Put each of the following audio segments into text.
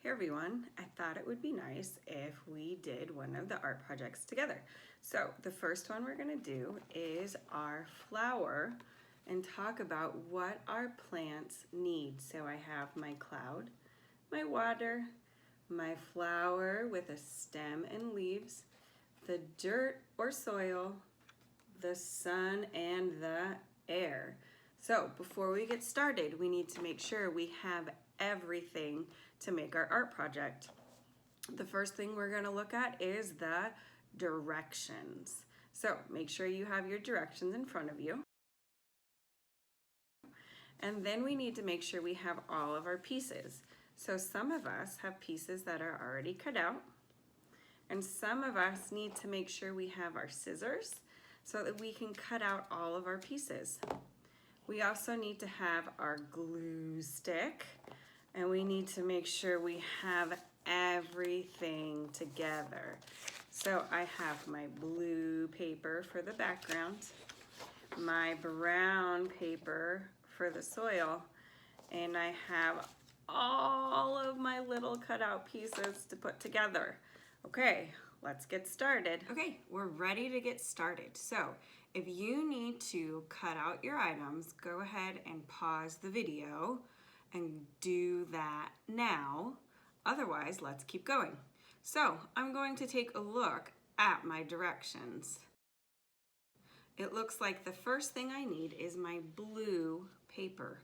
Hey everyone, I thought it would be nice if we did one of the art projects together. So the first one we're gonna do is our flower and talk about what our plants need. So I have my cloud, my water, my flower with a stem and leaves, the dirt or soil, the sun, and the air. So before we get started, we need to make sure we have everything to make our art project. The first thing we're going to look at is the directions. So make sure you have your directions in front of you. And then we need to make sure we have all of our pieces. So some of us have pieces that are already cut out, and some of us need to make sure we have our scissors so that we can cut out all of our pieces. We also need to have our glue stick, and we need to make sure we have everything together. So I have my blue paper for the background, my brown paper for the soil, and I have all of my little cutout pieces to put together. Okay, let's get started. Okay, we're ready to get started. So if you need to cut out your items, go ahead and pause the video and do that now. Otherwise, let's keep going. So I'm going to take a look at my directions. It looks like the first thing I need is my blue paper.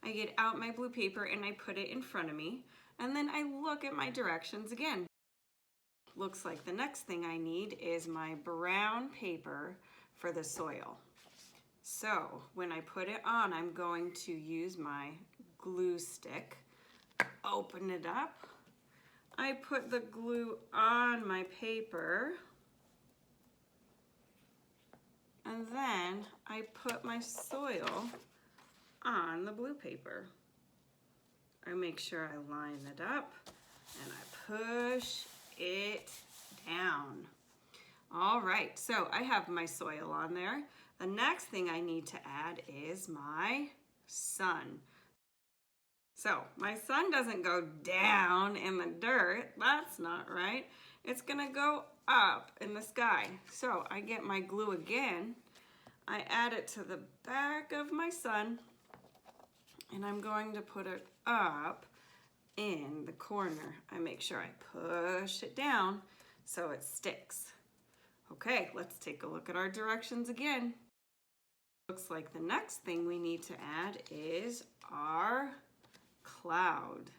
I get out my blue paper and I put it in front of me, and then I look at my directions again. Looks like the next thing I need is my brown paper for the soil. So when I put it on, I'm going to use my glue stick, open it up. I put the glue on my paper, and then I put my soil on the blue paper. I make sure I line it up and I push it down. All right, so I have my soil on there. The next thing I need to add is my sun. So my sun doesn't go down in the dirt. That's not right. It's gonna go up in the sky. So I get my glue again. I add it to the back of my sun, and I'm going to put it up in the corner. I make sure I push it down so it sticks. Okay, let's take a look at our directions again. Looks like the next thing we need to add is our cloud.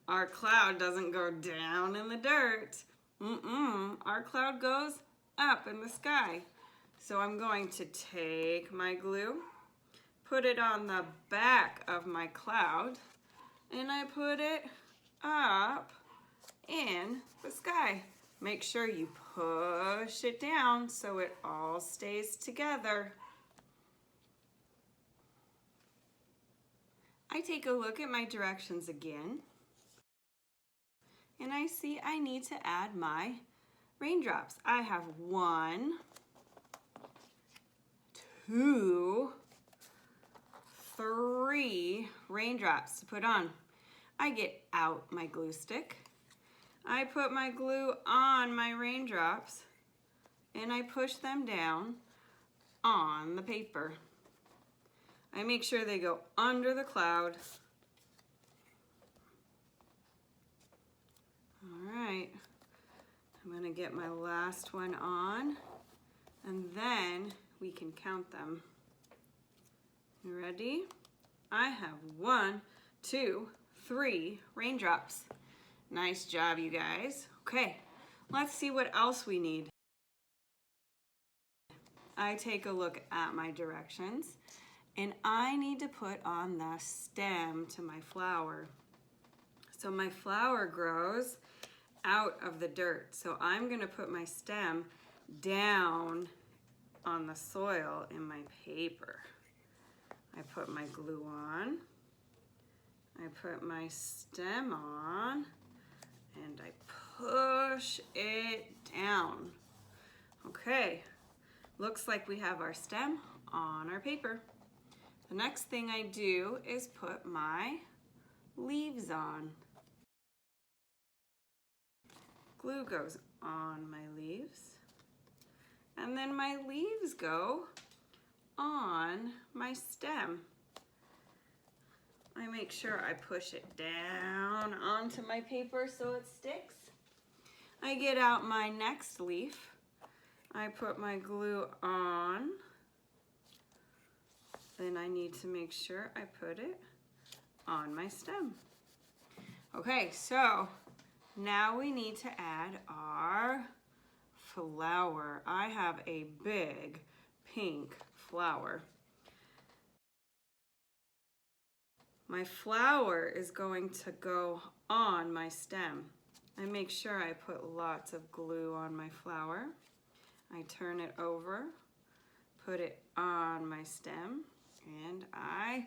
Our cloud doesn't go down in the dirt. Our cloud goes up in the sky. So I'm going to take my glue, put it on the back of my cloud, and I put it up in the sky. Make sure you push it down so it all stays together. I take a look at my directions again, and I see I need to add my raindrops. I have 1, 2, 3 raindrops to put on. I get out my glue stick. I put my glue on my raindrops, and I push them down on the paper. I make sure they go under the cloud. All right, I'm gonna get my last one on, and then we can count them. You ready? I have 1, 2, 3 raindrops. Nice job, you guys. Okay, let's see what else we need. I take a look at my directions, and I need to put on the stem to my flower. So my flower grows out of the dirt. So I'm gonna put my stem down on the soil in my paper. I put my glue on, I put my stem on, and I push it down. Okay, looks like we have our stem on our paper. The next thing I do is put my leaves on. glue goes on my leaves, and then my leaves go on my stem. I make sure I push it down onto my paper so it sticks. I get out my next leaf. I put my glue on. Then I need to make sure I put it on my stem. Okay, so now we need to add our flower. I have a big pink flower. My flower is going to go on my stem. I make sure I put lots of glue on my flower. I turn it over, put it on my stem, and I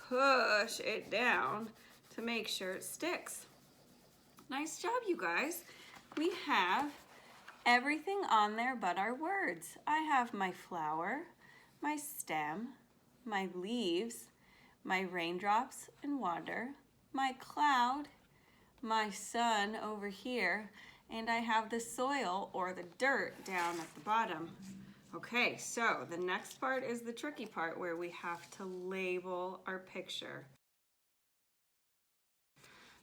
push it down to make sure it sticks. Nice job, you guys. We have everything on there but our words. I have my flower, my stem, my leaves, my raindrops and water, my cloud, my sun over here, and I have the soil or the dirt down at the bottom. Okay, so the next part is the tricky part where we have to label our picture.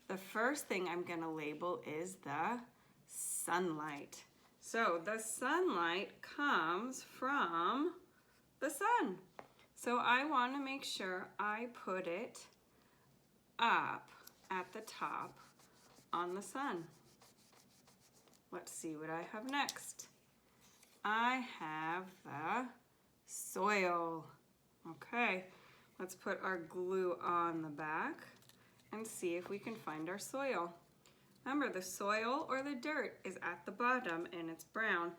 The first thing I'm going to label is the sunlight. So the sunlight comes from the sun. So I want to make sure I put it up at the top on the sun. Let's see what I have next. I have the soil. Okay, let's put our glue on the back and see if we can find our soil. Remember, the soil or the dirt is at the bottom and it's brown.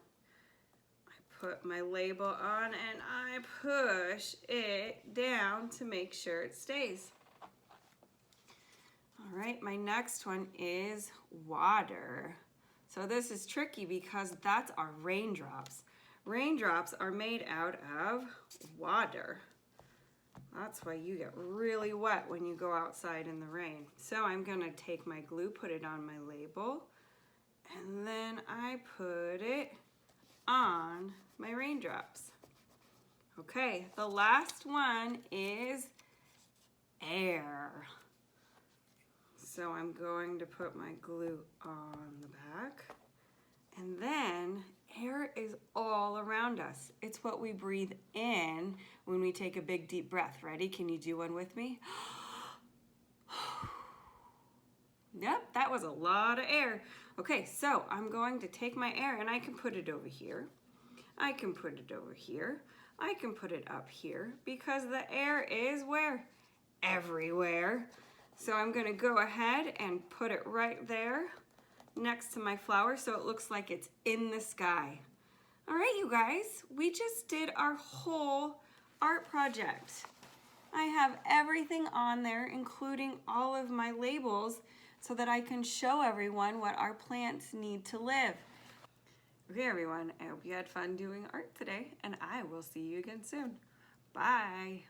Put my label on and I push it down to make sure it stays. All right, my next one is water. So this is tricky because that's our raindrops. Raindrops are made out of water. That's why you get really wet when you go outside in the rain. So I'm gonna take my glue, put it on my label, and then I put it on my raindrops. Okay, the last one is air. So I'm going to put my glue on the back, and then air is all around us. It's what we breathe in when we take a big deep breath. Ready? Can you do one with me? Yep, that was a lot of air. Okay, so I'm going to take my air and I can put it over here. I can put it over here. I can put it up here because the air is where? Everywhere. So I'm going to go ahead and put it right there next to my flower so it looks like it's in the sky. All right, you guys, we just did our whole art project. I have everything on there, including all of my labels, so that I can show everyone what our plants need to live. Okay, everyone, I hope you had fun doing art today, and I will see you again soon. Bye.